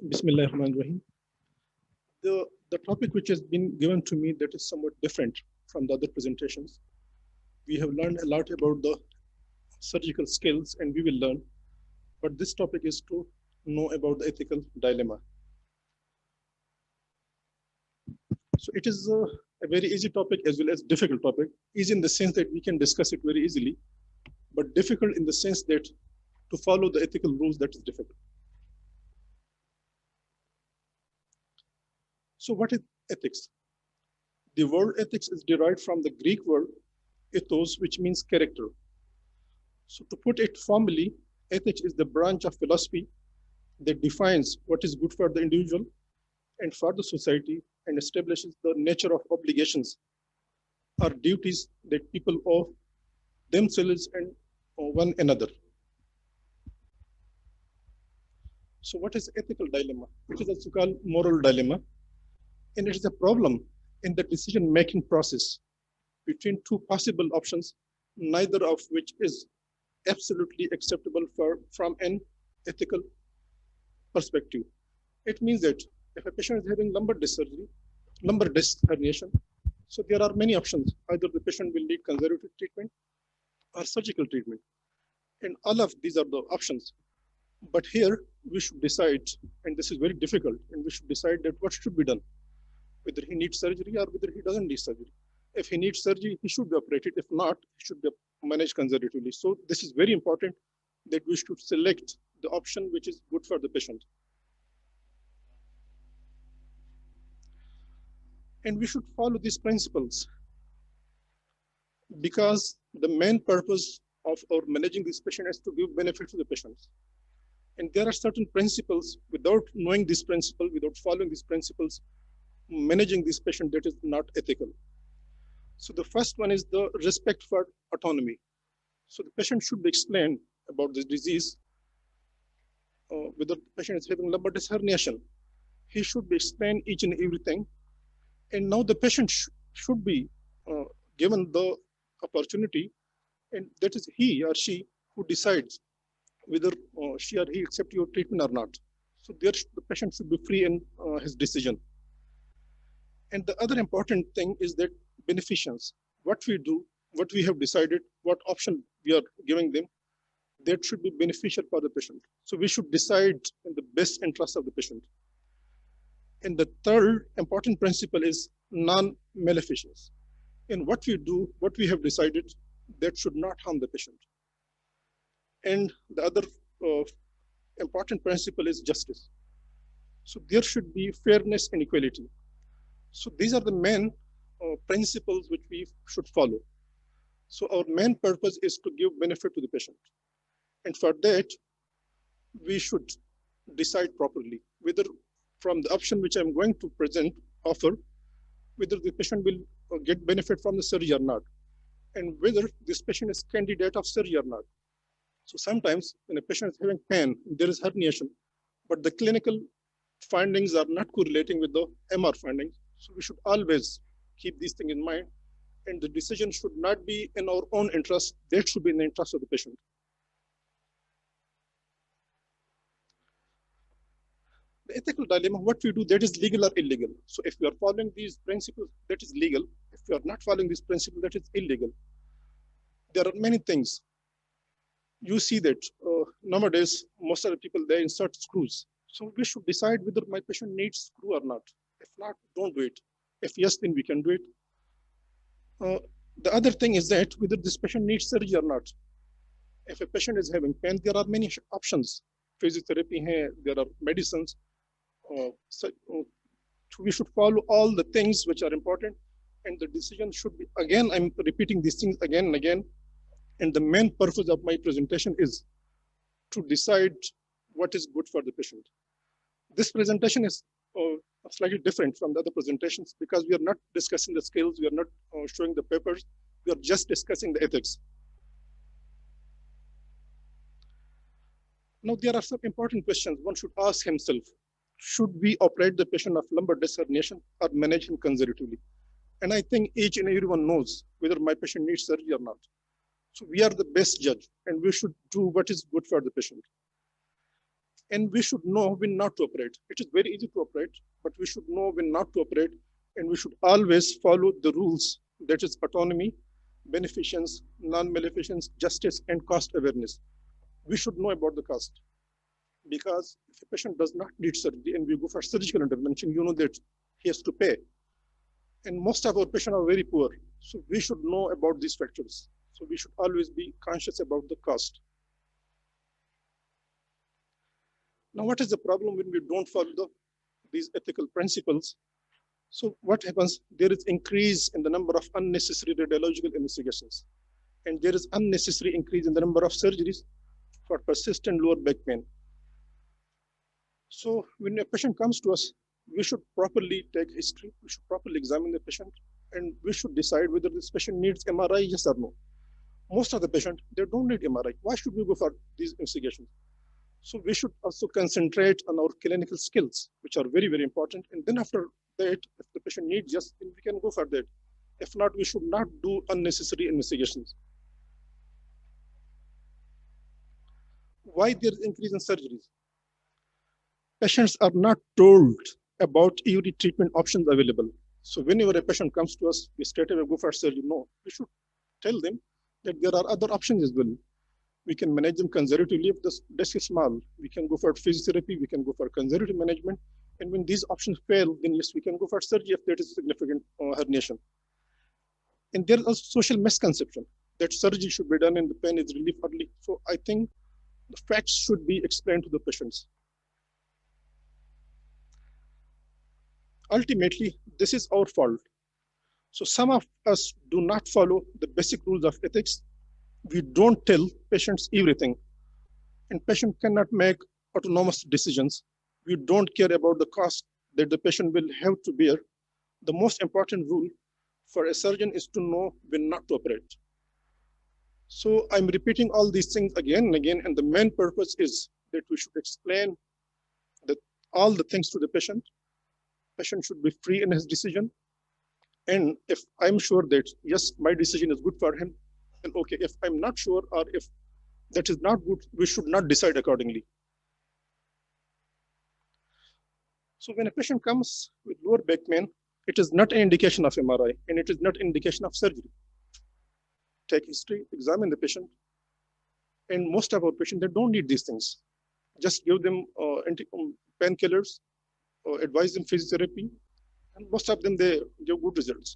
Bismillahirrahmanirrahim. The topic which has been given to me that is somewhat different from the other presentations. We have learned a lot about the surgical skills and we will learn, but this topic is to know about the ethical dilemma. So it is a very easy topic as well as difficult topic. Easy in the sense that we can discuss it very easily, but difficult in the sense that to follow the ethical rules, that is difficult. So what is ethics? The word ethics is derived from the Greek word ethos, which means character. So to put it formally, ethics is the branch of philosophy that defines what is good for the individual and for the society and establishes the nature of obligations or duties that people owe themselves and one another. So what is ethical dilemma? It is also called moral dilemma, and it is a problem in the decision-making process between two possible options, neither of which is absolutely acceptable from an ethical perspective. It means that if a patient is having lumbar disc surgery, lumbar disc herniation, so there are many options. Either the patient will need conservative treatment or surgical treatment. And all of these are the options. But here we should decide, and this is very difficult, and we should decide that what should be done, whether he needs surgery or whether he doesn't need surgery. If he needs surgery, he should be operated. If not, he should be managed conservatively. So this is very important that we should select the option which is good for the patient. And we should follow these principles because the main purpose of our managing this patient is to give benefit to the patients. And there are certain principles, without knowing this principle, without following these principles, managing this patient, that is not ethical. So the first one is the respect for autonomy. So the patient should be explained about this disease, whether the patient is having lumbar disc herniation. He should be explained each and everything. And now the patient should be given the opportunity, and that is he or she who decides whether she or he accepts your treatment or not. So there, the patient should be free in his decision. And the other important thing is that beneficence. What we do, what we have decided, what option we are giving them, that should be beneficial for the patient. So we should decide in the best interest of the patient. And the third important principle is non-maleficence. In what we do, what we have decided, that should not harm the patient. And the other important principle is justice. So there should be fairness and equality. So these are the main principles which we should follow. So our main purpose is to give benefit to the patient. And for that, we should decide properly whether from the option which I'm going to offer, whether the patient will get benefit from the surgery or not, and whether this patient is candidate of surgery or not. So sometimes when a patient is having pain, there is herniation, but the clinical findings are not correlating with the MR findings. So we should always keep these things in mind, and the decision should not be in our own interest, that should be in the interest of the patient. The ethical dilemma, what we do, that is legal or illegal. So if we are following these principles, that is legal. If we are not following these principles, that is illegal. There are many things. You see that nowadays, most of the people, they insert screws. So we should decide whether my patient needs screw or not. If not, don't do it. If yes, then we can do it. The other thing is that whether this patient needs surgery or not. If a patient is having pain, there are many options. Physiotherapy, there are medicines. So we should follow all the things which are important, and the decision should be, again, I'm repeating these things again and again, and the main purpose of my presentation is to decide what is good for the patient. This presentation is slightly different from the other presentations because we are not discussing the skills, we are not showing the papers, we are just discussing the ethics. Now there are some important questions one should ask himself. Should we operate the patient of lumbar disc herniation or manage him conservatively? And I think each and everyone knows whether my patient needs surgery or not. So we are the best judge, and we should do what is good for the patient. And we should know when not to operate. It is very easy to operate, but we should know when not to operate, and we should always follow the rules, that is autonomy, beneficence, non-maleficence, justice, and cost awareness. We should know about the cost, because if a patient does not need surgery and we go for surgical intervention, you know that he has to pay. And most of our patients are very poor. So we should know about these factors. So we should always be conscious about the cost. Now, what is the problem when we don't follow these ethical principles? So what happens? There is increase in the number of unnecessary radiological investigations. And there is unnecessary increase in the number of surgeries for persistent lower back pain. So when a patient comes to us, we should properly take history, we should properly examine the patient, and we should decide whether this patient needs MRI, yes or no. Most of the patients, they don't need MRI. Why should we go for these investigations? So we should also concentrate on our clinical skills, which are very, very important. And then after that, if the patient needs, yes, then we can go for that. If not, we should not do unnecessary investigations. Why there is increase in surgeries? Patients are not told about every treatment options available. So whenever a patient comes to us, we straight away go for surgery. No, we should tell them that there are other options as well. We can manage them conservatively if the desk is small. We can go for physiotherapy, we can go for conservative management. And when these options fail, then yes, we can go for surgery if that is significant herniation. And there is also social misconception that surgery should be done and the pain is relief early. So I think the facts should be explained to the patients. Ultimately, this is our fault. So some of us do not follow the basic rules of ethics. We don't tell patients everything, and patient cannot make autonomous decisions. We don't care about the cost that the patient will have to bear. The most important rule for a surgeon is to know when not to operate. So I'm repeating all these things again and again, and the main purpose is that we should explain all the things to the patient. Patient should be free in his decision. And if I'm sure that, yes, my decision is good for him, then okay. If I'm not sure, or if that is not good, we should not decide accordingly. So when a patient comes with lower back pain, it is not an indication of MRI, and it is not an indication of surgery. Take history, examine the patient. And most of our patients, they don't need these things. Just give them painkillers, advise them physiotherapy, and most of them, they give good results.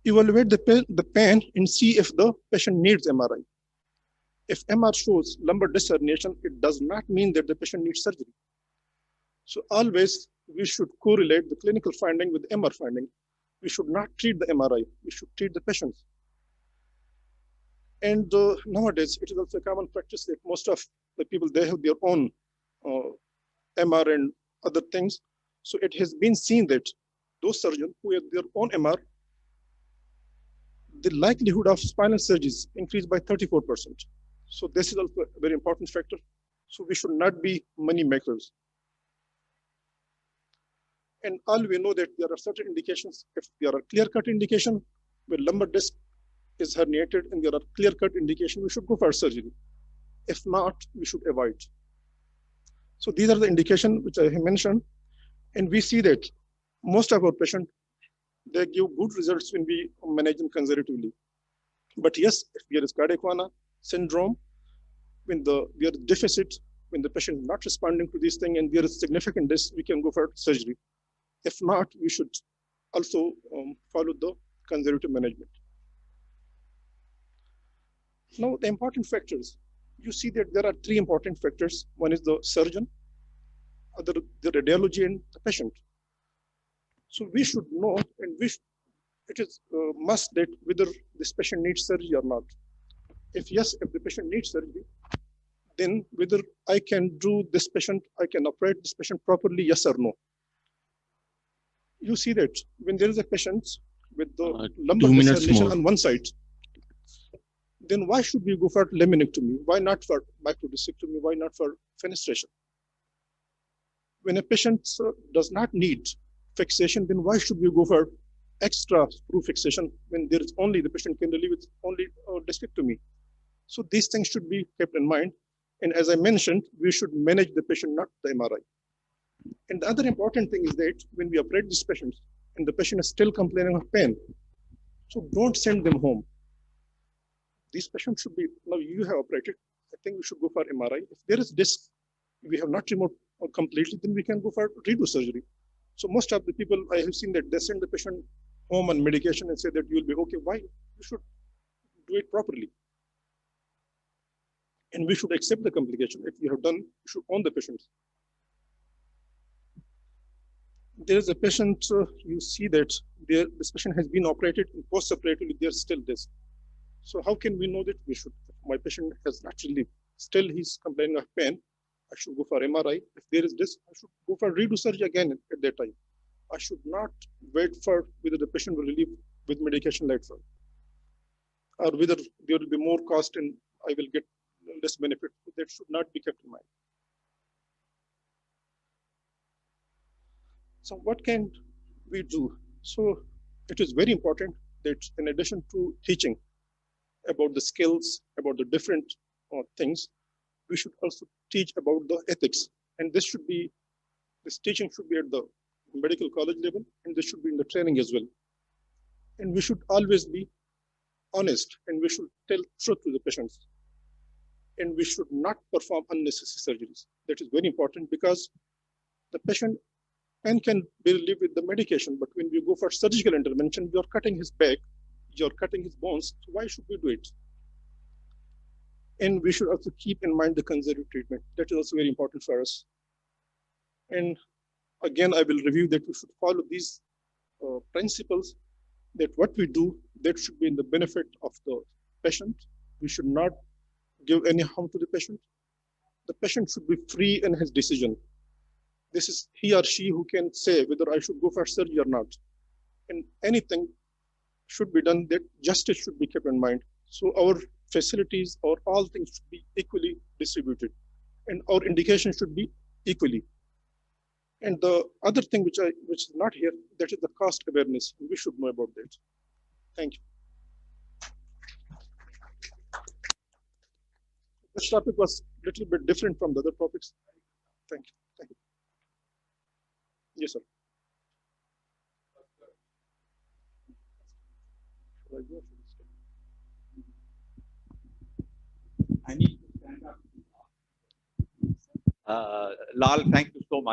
Evaluate the pain and see if the patient needs MRI. If MR shows lumbar disc herniation, it does not mean that the patient needs surgery. So always we should correlate the clinical finding with the MR finding. We should not treat the MRI, we should treat the patients. And nowadays, it is also a common practice that most of the people, they have their own MR and other things. So it has been seen that those surgeons who have their own MR, the likelihood of spinal surgeries increased by 34%. So this is also a very important factor. So we should not be money makers. And all we know that there are certain indications. If there are clear-cut indication where lumbar disc is herniated and there are clear-cut indication, we should go for surgery. If not, we should avoid. So these are the indications which I have mentioned. And we see that most of our patients, they give good results when we manage them conservatively. But yes, if there is cardiac syndrome, when there is deficit, when the patient is not responding to this thing and there is significant risk, we can go for surgery. If not, we should also follow the conservative management. Now, the important factors. You see that there are three important factors. One is the surgeon, other the radiology, and the patient. So we should know, and it is must that whether this patient needs surgery or not. If yes, if the patient needs surgery, then whether I can do this patient, I can operate this patient properly, yes or no. You see that when there is a patient with the lumbar herniation on one side, then why should we go for laminectomy? Why not for microdiscectomy? Why not for fenestration? When a patient does not need fixation, then why should we go for extra screw fixation when there is only the patient can relieve with only discectomy? So these things should be kept in mind. And as I mentioned, we should manage the patient, not the MRI. And the other important thing is that when we operate these patients and the patient is still complaining of pain, so don't send them home. These patients should be, now you have operated, I think we should go for MRI. If there is disc, we have not removed completely, then we can go for redo surgery. So most of the people I have seen that they send the patient home on medication and say that you will be okay. Why? You should do it properly. And we should accept the complication. If we have done, we should own the patients. There is a patient, you see that this patient has been operated and post-operatively there's still this. So how can we know that we should, my patient has actually, still he's complaining of pain, I should go for MRI. If there is this, I should go for redo surgery again at that time. I should not wait for whether the patient will relieve with medication later, or whether there will be more cost and I will get less benefit. That should not be kept in mind. So what can we do? So it is very important that in addition to teaching about the skills, about the different things, we should also teach about the ethics. And this teaching should be at the medical college level, and this should be in the training as well. And we should always be honest, and we should tell truth to the patients. And we should not perform unnecessary surgeries. That is very important because the patient can be relieved with the medication, but when we go for surgical intervention, you're cutting his back, you're cutting his bones. So why should we do it? And we should also keep in mind the conservative treatment. That is also very important for us. And again, I will review that we should follow these principles, that what we do, that should be in the benefit of the patient. We should not give any harm to the patient. The patient should be free in his decision. This is he or she who can say whether I should go for surgery or not. And anything should be done, that justice should be kept in mind. So our facilities or all things should be equally distributed, and our indication should be equally. And the other thing which is not here, that is the cost awareness. We should know about that. Thank you. This topic was a little bit different from the other topics. Thank you. Thank you. Yes, sir. I need to stand up. Lal, thank you so much.